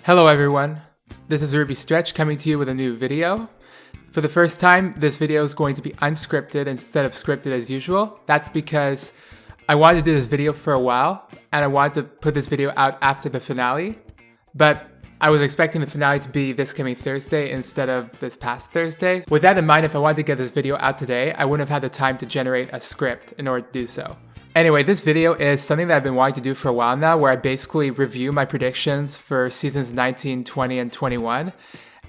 Hello everyone, this is Ruby Stretch coming to you with a new video. For the first time, this video is going to be unscripted instead of scripted as usual. That's because I wanted to do this video for a while, and I wanted to put this video out after the finale, but I was expecting the finale to be this coming Thursday instead of this past Thursday. With that in mind, if I wanted to get this video out today, I wouldn't have had the time to generate a script in order to do so. Anyway, this video is something that I've been wanting to do for a while now, where I basically review my predictions for seasons 19, 20, and 21,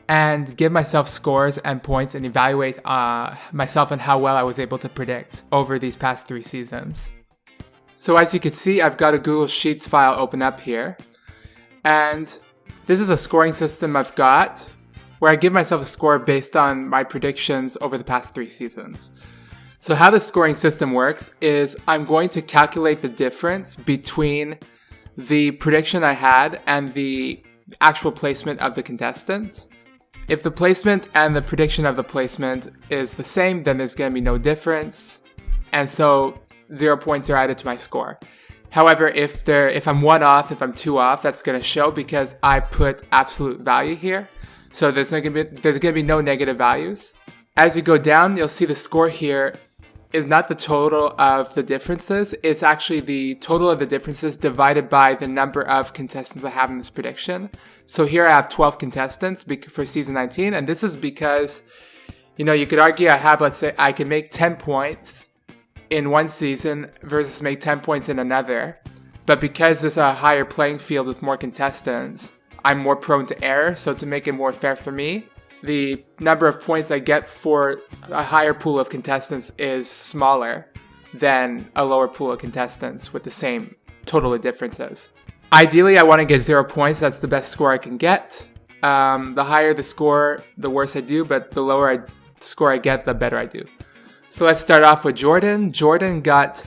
and give myself scores and points and evaluate myself and how well I was able to predict over these past 3 seasons. So as you can see, I've got a Google Sheets file open up here, and this is a scoring system I've got where I give myself a score based on my predictions over the past 3 seasons. So how the scoring system works is I'm going to calculate the difference between the prediction I had and the actual placement of the contestant. If the placement and the prediction of the placement is the same, then there's going to be no difference, and so 0 points are added to my score. However, if I'm 1 off, if I'm 2 off, that's going to show because I put absolute value here. So there's going to be no negative values. As you go down, you'll see the score here is not the total of the differences. It's actually the total of the differences divided by the number of contestants I have in this prediction. So here I have 12 contestants for season 19, and this is because, you could argue let's say I can make 10 points in one season versus make 10 points in another. But because there's a higher playing field with more contestants, I'm more prone to error. So to make it more fair for me, the number of points I get for a higher pool of contestants is smaller than a lower pool of contestants with the same total of differences. Ideally, I want to get 0 points. That's the best score I can get. The higher the score, the worse I do, but the lower score I get, the better I do. So let's start off with Jordan. Jordan got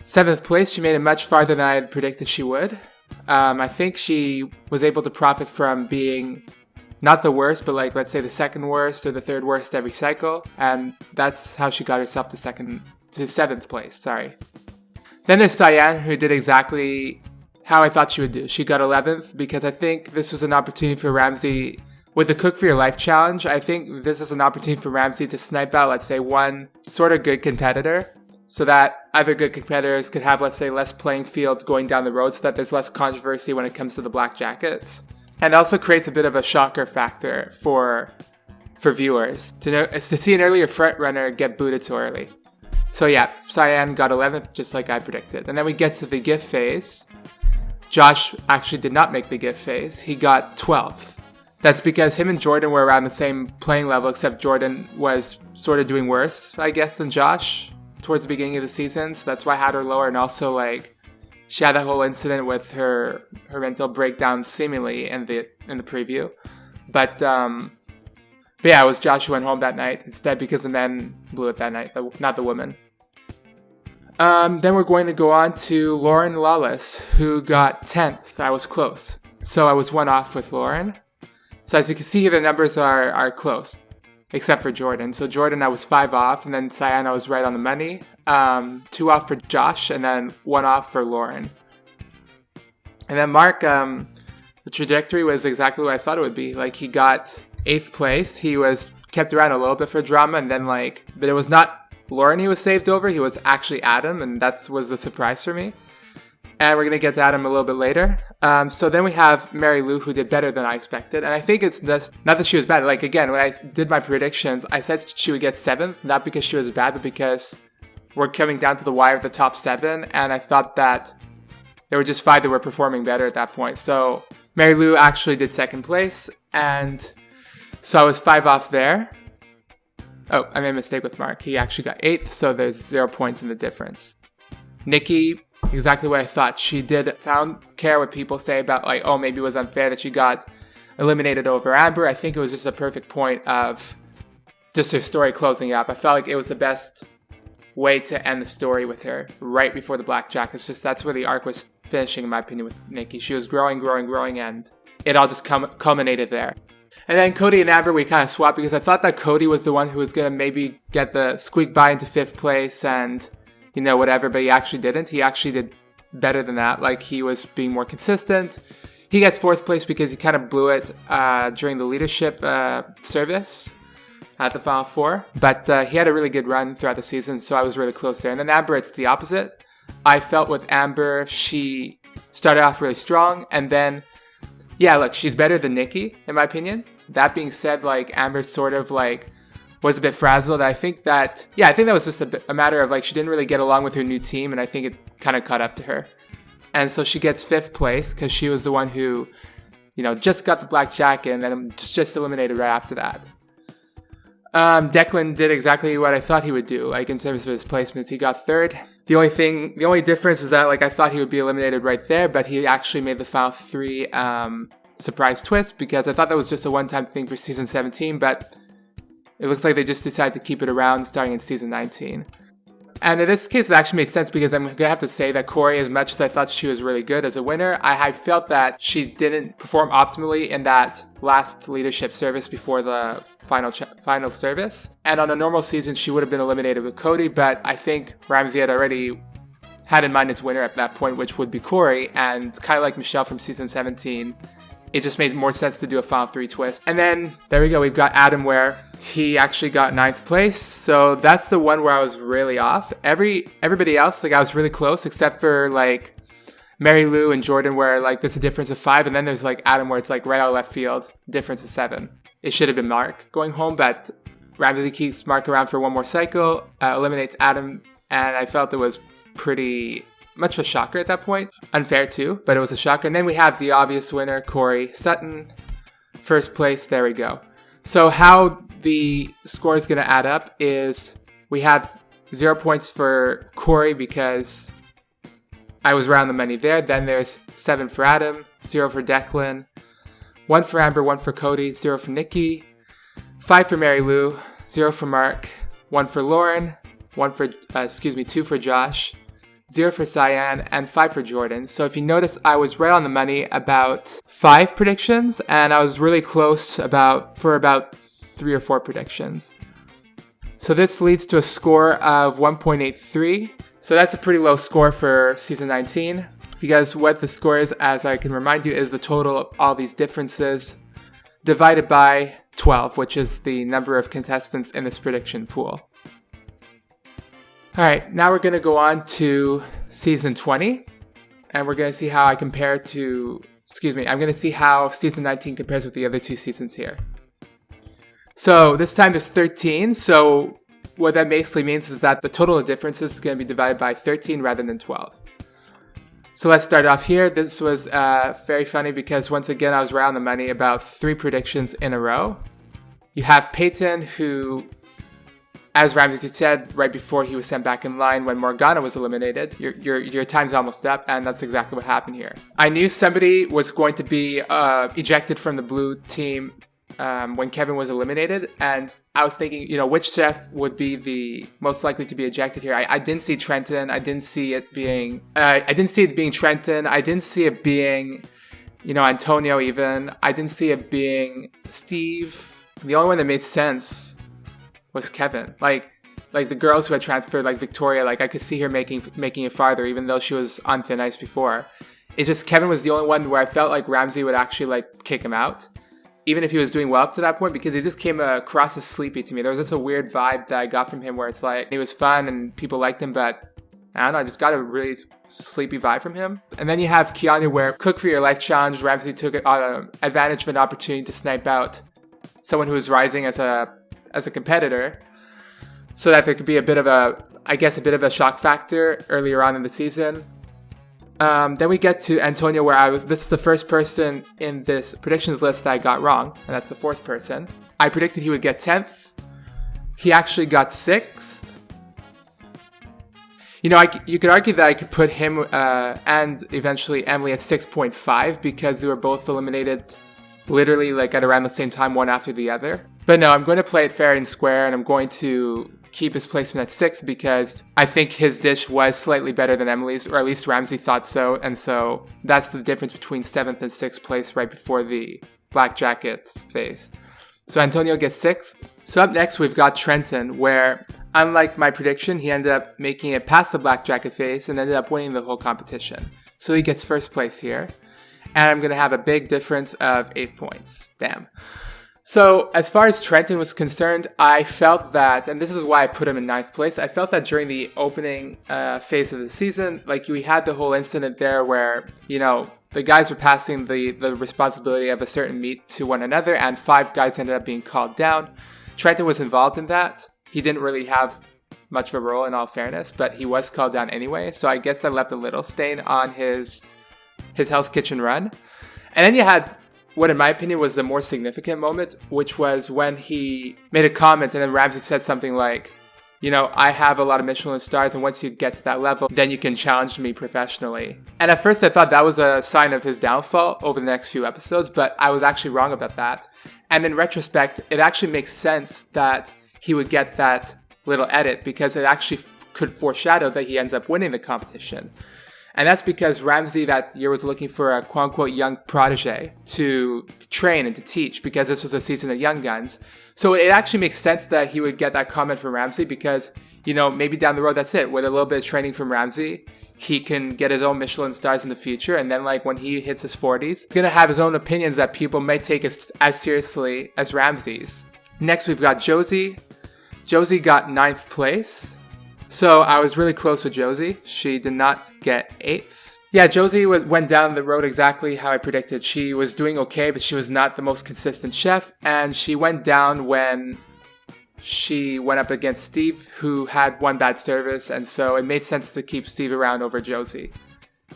7th place. She made it much farther than I had predicted she would. I think she was able to profit from being not the worst, but let's say the 2nd worst or the 3rd worst every cycle. And that's how she got herself to 7th place, sorry. Then there's Cyan, who did exactly how I thought she would do. She got 11th because I think this was an opportunity for Ramsey. With the Cook for Your Life challenge, I think this is an opportunity for Ramsey to snipe out, let's say, one sort of good competitor so that other good competitors could have, let's say, less playing field going down the road so that there's less controversy when it comes to the Black Jackets. And also creates a bit of a shocker factor for viewers to see an earlier front runner get booted so early. So yeah, Cyan got 11th just like I predicted. And then we get to the gift phase. Josh actually did not make the gift phase. He got 12th. That's because him and Jordan were around the same playing level, except Jordan was sort of doing worse, I guess, than Josh towards the beginning of the season. So that's why I had her lower. And also, she had that whole incident with her mental breakdown seemingly in the preview. But yeah, it was Josh who went home that night instead because the men blew it that night, not the women. Then we're going to go on to Lauren Lawless, who got 10th. I was close. So I was 1 off with Lauren. So as you can see here, the numbers are close, except for Jordan. So Jordan, I was 5 off, and then Cyan, I was right on the money. 2 off for Josh, and then 1 off for Lauren. And then Mark, the trajectory was exactly what I thought it would be. He got 8th place. He was kept around a little bit for drama, and then but it was not Lauren he was saved over. He was actually Adam, and that was the surprise for me. And we're going to get to Adam a little bit later. So then we have Mary Lou, who did better than I expected. And I think it's just, not that she was bad. Again, when I did my predictions, I said she would get 7th, not because she was bad, but because we're coming down to the wire of the top 7. And I thought that there were just 5 that were performing better at that point. So Mary Lou actually did 2nd place. And so I was 5 off there. Oh, I made a mistake with Mark. He actually got 8th, so there's 0 points in the difference. Nikki, exactly what I thought. She don't care what people say about maybe it was unfair that she got eliminated over Amber. I think it was just a perfect point of just her story closing up. I felt like it was the best way to end the story with her right before the Black Jackets. Just that's where the arc was finishing, in my opinion, with Nikki. She was growing, and it all just culminated there. And then Cody and Amber, we kind of swapped because I thought that Cody was the one who was going to maybe get the squeak by into 5th place and whatever, but he actually didn't. He actually did better than that. He was being more consistent. He gets 4th place because he kind of blew it during the leadership service at the Final Four. But he had a really good run throughout the season, so I was really close there. And then Amber, it's the opposite. I felt with Amber, she started off really strong, and then, yeah, look, she's better than Nikki, in my opinion. That being said, like, Amber sort of, like, was a bit frazzled. I think that was just a matter of, like, she didn't really get along with her new team, and I think it kind of caught up to her. And so she gets 5th place because she was the one who, just got the black jacket and then just eliminated right after that. Declan did exactly what I thought he would do, like in terms of his placements. He got 3rd. The only difference was that, like, I thought he would be eliminated right there, but he actually made the final 3 surprise twist because I thought that was just a one-time thing for season 17, but it looks like they just decided to keep it around starting in season 19. And in this case, it actually made sense because I'm going to have to say that Corey, as much as I thought she was really good as a winner, I felt that she didn't perform optimally in that last leadership service before the final service. And on a normal season, she would have been eliminated with Cody, but I think Ramsey had already had in mind its winner at that point, which would be Corey. And kind of like Michelle from season 17, it just made more sense to do a final 3 twist. And then, there we go, we've got Adam where he actually got 9th place. So that's the one where I was really off. Everybody else, like, I was really close, except for, like, Mary Lou and Jordan where, like, there's a difference of 5. And then there's, like, Adam where it's, like, right out of left field, difference of 7. It should have been Mark going home, but Ramsey keeps Mark around for one more cycle, eliminates Adam, and I felt it was pretty much of a shocker at that point. Unfair too, but it was a shocker. And then we have the obvious winner, Corey Sutton. 1st place, there we go. So how the score is going to add up is we have 0 points for Corey because I was around the money there. Then there's 7 for Adam, 0 for Declan, 1 for Amber, 1 for Cody, 0 for Nikki, 5 for Mary Lou, 0 for Mark, 1 for Lauren, 2 for Josh, 0 for Cyan, and 5 for Jordan. So if you notice, I was right on the money about 5 predictions, and I was really close for about 3 or 4 predictions. So this leads to a score of 1.83. So that's a pretty low score for season 19, because what the score is, as I can remind you, is the total of all these differences divided by 12, which is the number of contestants in this prediction pool. Alright, now we're going to go on to season 20, and we're going to see how I'm going to see how season 19 compares with the other 2 seasons here. So this time there's 13, so what that basically means is that the total of differences is going to be divided by 13 rather than 12. So let's start off here. This was very funny because once again I was right on the money about 3 predictions in a row. You have Peyton, who, as Ramsey said right before he was sent back in line when Morgana was eliminated, your time's almost up, and that's exactly what happened here. I knew somebody was going to be ejected from the blue team when Kevin was eliminated, and I was thinking, which chef would be the most likely to be ejected here. I didn't see Trenton. I didn't see it being Trenton. I didn't see it being, Antonio even. I didn't see it being Steve. The only one that made sense was Kevin. Like the girls who had transferred, like Victoria, like I could see her making it farther, even though she was on thin ice before. It's just Kevin was the only one where I felt like Ramsey would actually like kick him out, even if he was doing well up to that point, because he just came across as sleepy to me. There was just a weird vibe that I got from him where it's like he was fun and people liked him, but I don't know, I just got a really sleepy vibe from him. And then you have Kianya, where Cook for Your Life challenge, Ramsey took advantage of an opportunity to snipe out someone who was rising as a competitor, so that there could be a bit of a shock factor earlier on in the season. Then we get to Antonio, where this is the first person in this predictions list that I got wrong, and that's the 4th person. I predicted he would get 10th. He actually got 6th. You could argue that I could put him and eventually Emily at 6.5 because they were both eliminated literally like at around the same time, one after the other. But no, I'm going to play it fair and square, and I'm going to keep his placement at 6th because I think his dish was slightly better than Emily's, or at least Ramsey thought so, and so that's the difference between 7th and 6th place right before the Black Jackets phase. So Antonio gets 6th. So up next we've got Trenton, where unlike my prediction, he ended up making it past the Black Jacket phase and ended up winning the whole competition. So he gets 1st place here. And I'm going to have a big difference of 8 points. Damn. So as far as Trenton was concerned, I felt that, and this is why I put him in 9th place, I felt that during the opening phase of the season, like we had the whole incident there where, you know, the guys were passing the responsibility of a certain meet to one another, and 5 guys ended up being called down. Trenton was involved in that. He didn't really have much of a role in all fairness, but he was called down anyway, so I guess that left a little stain on his Hell's Kitchen run. And then you had what in my opinion was the more significant moment, which was when he made a comment and then Ramsey said something like, you know, I have a lot of Michelin stars, and once you get to that level, then you can challenge me professionally. And at first I thought that was a sign of his downfall over the next few episodes, but I was actually wrong about that. And in retrospect, it actually makes sense that he would get that little edit, because it actually could foreshadow that he ends up winning the competition. And that's because Ramsey that year was looking for a quote-unquote young protege to train and to teach, because this was a season of young guns. So it actually makes sense that he would get that comment from Ramsey, because, you know, maybe down the road, that's it. With a little bit of training from Ramsey, he can get his own Michelin stars in the future. And then, like, when he hits his 40s, he's going to have his own opinions that people may take as seriously as Ramsey's. Next, we've got Josie. Josie got 9th place. So I was really close with Josie. She did not get 8th. Yeah, Josie went down the road exactly how I predicted. She was doing okay, but she was not the most consistent chef. And she went down when she went up against Steve, who had one bad service. And so it made sense to keep Steve around over Josie.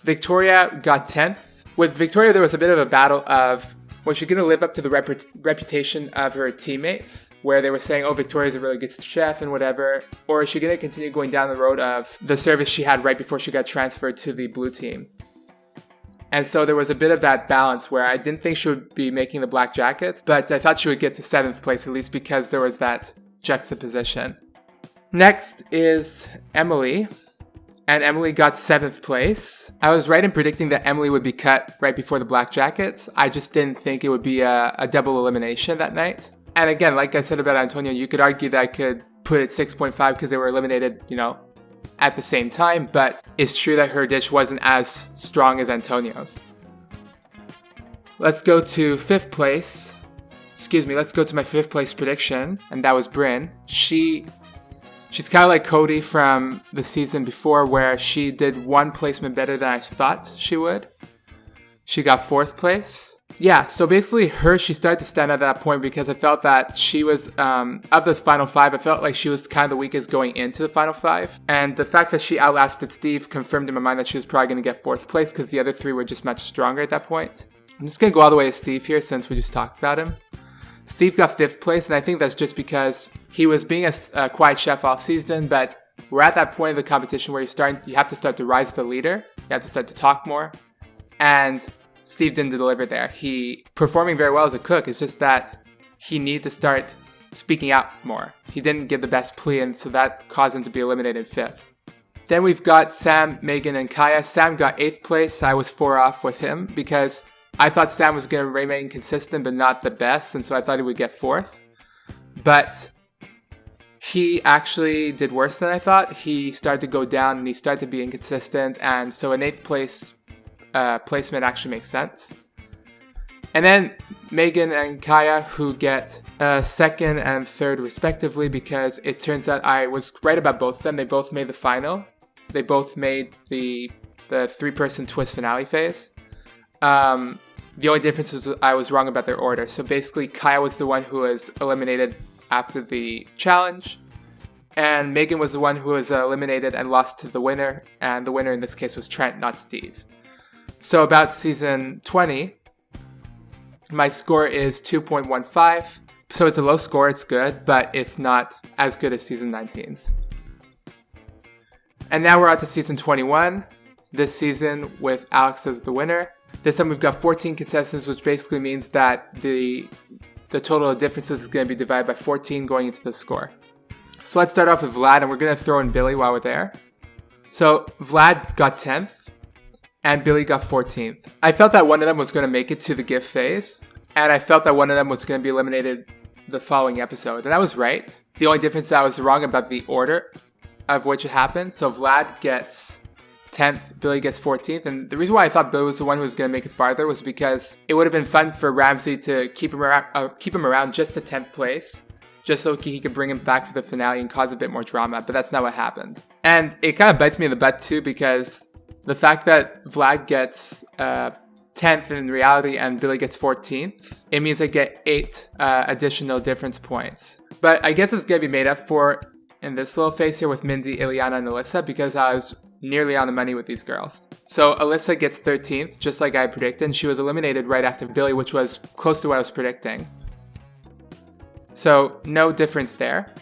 Victoria got 10th. With Victoria, there was a bit of a battle of, was she going to live up to the reputation of her teammates, where they were saying, oh, Victoria's a really good chef and whatever, or is she going to continue going down the road of the service she had right before she got transferred to the blue team? And so there was a bit of that balance where I didn't think she would be making the black jacket, but I thought she would get to 7th place, at least because there was that juxtaposition. Next is Emily. And Emily got 7th place. I was right in predicting that Emily would be cut right before the Black Jackets. I just didn't think it would be a double elimination that night. And again, like I said about Antonio, you could argue that I could put it 6.5 because they were eliminated, you know, at the same time. But it's true that her dish wasn't as strong as Antonio's. Let's go to 5th place. Let's go to my 5th place prediction. And that was Bryn. She's kind of like Cody from the season before, where she did one placement better than I thought she would. She got 4th place. Yeah, so basically she started to stand at that point because I felt that she was, of the final 5, I felt like she was kind of the weakest going into the final 5. And the fact that she outlasted Steve confirmed in my mind that she was probably going to get 4th place because the other 3 were just much stronger at that point. I'm just going to go all the way to Steve here since we just talked about him. Steve got 5th place, and I think that's just because he was being a quiet chef all season, but we're at that point of the competition where you have to start to rise as a leader, you have to start to talk more, and Steve didn't deliver there. He performing very well as a cook, it's just that he needed to start speaking out more. He didn't give the best plea, and so that caused him to be eliminated 5th. Then we've got Sam, Megan, and Kaya. Sam got 8th place. I was 4 off with him because I thought Sam was going to remain consistent, but not the best, and so I thought he would get 4th. But he actually did worse than I thought. He started to go down, and he started to be inconsistent, and so an 8th place placement actually makes sense. And then Megan and Kaya, who get 2nd and 3rd respectively, because it turns out I was right about both of them. They both made the final. They both made the 3-person twist finale phase. The only difference was I was wrong about their order. So basically, Kaya was the one who was eliminated after the challenge, and Megan was the one who was eliminated and lost to the winner, and the winner in this case was Trent, not Steve. So about season 20, my score is 2.15. So it's a low score, it's good, but it's not as good as season 19's. And now we're on to season 21, this season with Alex as the winner. This time we've got 14 contestants, which basically means that the total of differences is going to be divided by 14 going into the score. So let's start off with Vlad, and we're going to throw in Billy while we're there. So Vlad got 10th, and Billy got 14th. I felt that one of them was going to make it to the gift phase, and I felt that one of them was going to be eliminated the following episode, and I was right. The only difference is I was wrong about the order of which it happened. So Vlad gets 10th, Billy gets 14th. And the reason why I thought Billy was the one who was going to make it farther was because it would have been fun for Ramsey to keep him around just to 10th place, just so he could bring him back for the finale and cause a bit more drama. But that's not what happened. And it kind of bites me in the butt too, because the fact that Vlad gets 10th in reality and Billy gets 14th, it means I get 8 additional difference points. But I guess it's going to be made up for in this little phase here with Mindy, Ileana, and Alyssa, because I was nearly on the money with these girls. So Alyssa gets 13th, just like I predicted, and she was eliminated right after Billy, which was close to what I was predicting. So no difference there.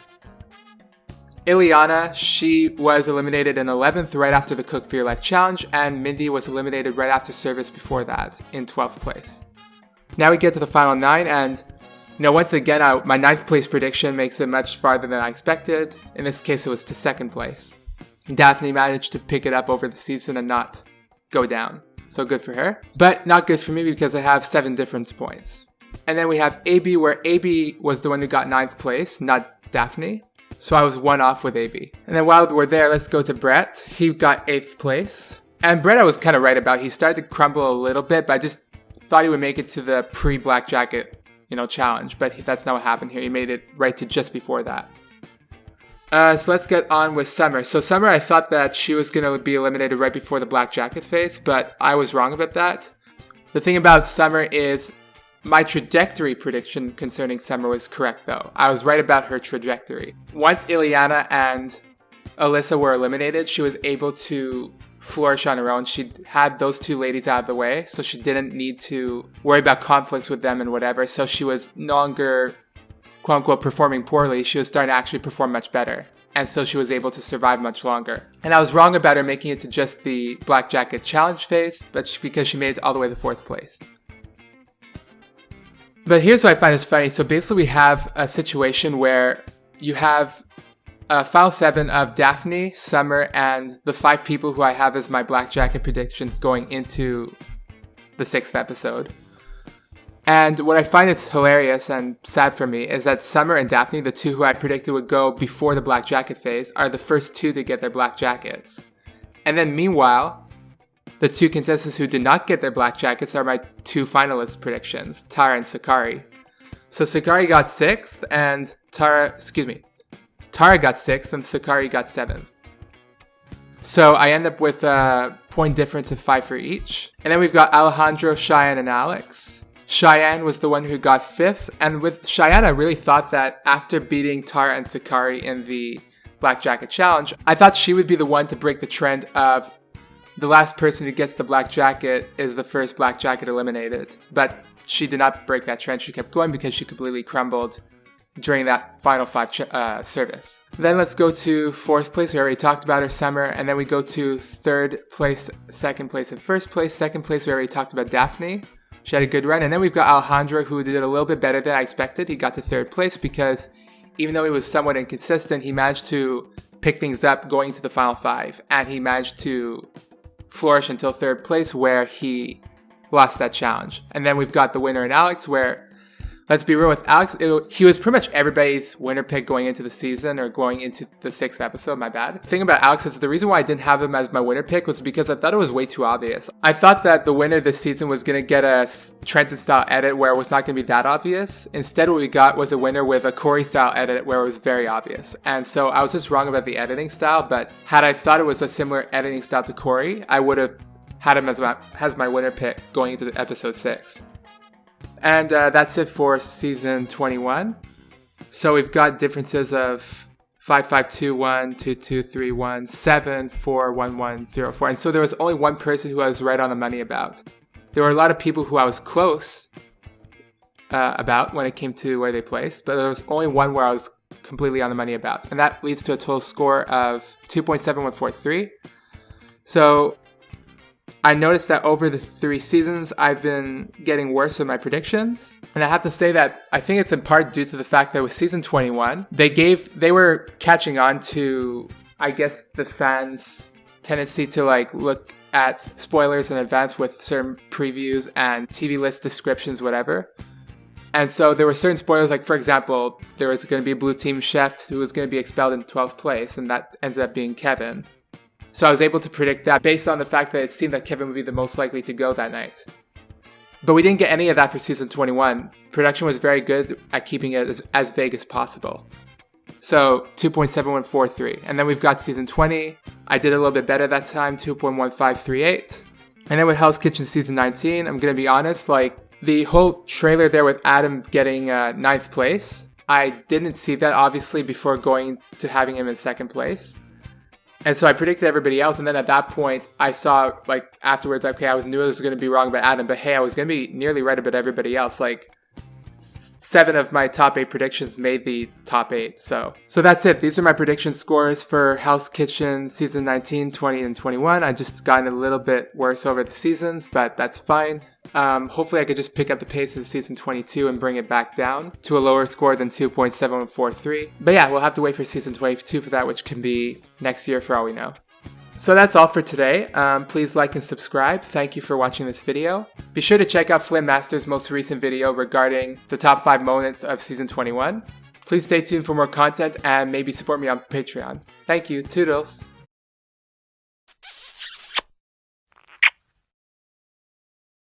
Ileana, she was eliminated in 11th right after the Cook for Your Life challenge, and Mindy was eliminated right after service before that in 12th place. Now we get to the final 9, and once again, my 9th place prediction makes it much farther than I expected. In this case, it was to 2nd place. Daphne managed to pick it up over the season and not go down. So good for her. But not good for me because I have 7 difference points. And then we have AB, where AB was the one who got 9th place, not Daphne. So I was 1 off with AB. And then while we're there, let's go to Brett. He got 8th place. And Brett I was kind of right about. He started to crumble a little bit, but I just thought he would make it to the pre-Black Jacket challenge, but that's not what happened here. He made it right to just before that. So let's get on with Summer. So Summer, I thought that she was going to be eliminated right before the Black Jacket phase, but I was wrong about that. The thing about Summer is my trajectory prediction concerning Summer was correct, though. I was right about her trajectory. Once Ileana and Alyssa were eliminated, she was able to flourish on her own. She had those 2 ladies out of the way, so she didn't need to worry about conflicts with them and whatever. So she was no longer, quote unquote, performing poorly. She was starting to actually perform much better. And so she was able to survive much longer. And I was wrong about her making it to just the Black Jacket challenge phase, but because she made it all the way to 4th place. But here's what I find is funny. So basically we have a situation where you have File 7 of Daphne, Summer, and the 5 people who I have as my Black Jacket predictions going into the 6th episode. And what I find is hilarious and sad for me is that Summer and Daphne, the 2 who I predicted would go before the Black Jacket phase, are the first 2 to get their Black Jackets. And then meanwhile, the 2 contestants who did not get their Black Jackets are my 2 finalist predictions, Tara and Sakari. So Sakari got 6th and Tara got 6th and Sakari got 7th. So I end up with a point difference of 5 for each. And then we've got Alejandro, Cheyenne, and Alex. Cheyenne was the one who got 5th. And with Cheyenne, I really thought that after beating Tara and Sakari in the Black Jacket challenge, I thought she would be the one to break the trend of the last person who gets the Black Jacket is the first Black Jacket eliminated. But she did not break that trend. She kept going because she completely crumbled during that final 5 service. Then let's go to 4th place. We already talked about her, Summer. And then we go to 3rd place, 2nd place, and 1st place. 2nd place, we already talked about Daphne. She had a good run. And then we've got Alejandro, who did a little bit better than I expected. He got to 3rd place because even though he was somewhat inconsistent, he managed to pick things up going to the final 5. And he managed to flourish until 3rd place, where he lost that challenge. And then we've got the winner in Alex, where, let's be real with Alex, he was pretty much everybody's winner pick going into the season, or going into the 6th episode, my bad. The thing about Alex is the reason why I didn't have him as my winner pick was because I thought it was way too obvious. I thought that the winner this season was going to get a Trenton-style edit where it was not going to be that obvious. Instead, what we got was a winner with a Corey-style edit where it was very obvious. And so I was just wrong about the editing style, but had I thought it was a similar editing style to Corey, I would have had him as my winner pick going into episode 6. And that's it for season 21. So we've got differences of 5521, 2231, 7, 4, 1, 1, 0, 4. And so there was only one person who I was right on the money about. There were a lot of people who I was close about when it came to where they placed, but there was only one where I was completely on the money about. And that leads to a total score of 2.7143. So I noticed that over the 3 seasons, I've been getting worse with my predictions. And I have to say that I think it's in part due to the fact that with season 21, they were catching on to, I guess, the fans' tendency to look at spoilers in advance with certain previews and TV list descriptions, whatever. And so there were certain spoilers, like for example, there was going to be a blue team chef who was going to be expelled in 12th place, and that ends up being Kevin. So I was able to predict that based on the fact that it seemed that Kevin would be the most likely to go that night. But we didn't get any of that for season 21. Production was very good at keeping it as vague as possible. So 2.7143. And then we've got season 20. I did a little bit better that time, 2.1538. And then with Hell's Kitchen season 19, I'm going to be honest, like the whole trailer there with Adam getting 9th place, I didn't see that obviously before going to having him in 2nd place. And so I predicted everybody else, and then at that point, I saw, like, afterwards, okay, I knew I was going to be wrong about Adam, but hey, I was going to be nearly right about everybody else. Like, 7 of my top 8 predictions made the top 8, so that's it. These are my prediction scores for Hell's Kitchen Season 19, 20, and 21. I just gotten a little bit worse over the seasons, but that's fine. Hopefully I could just pick up the pace in Season 22 and bring it back down to a lower score than 2.7143. But yeah, we'll have to wait for Season 22 for that, which can be next year for all we know. So that's all for today. Please like and subscribe. Thank you for watching this video. Be sure to check out Flynn Master's most recent video regarding the top 5 moments of Season 21. Please stay tuned for more content and maybe support me on Patreon. Thank you. Toodles.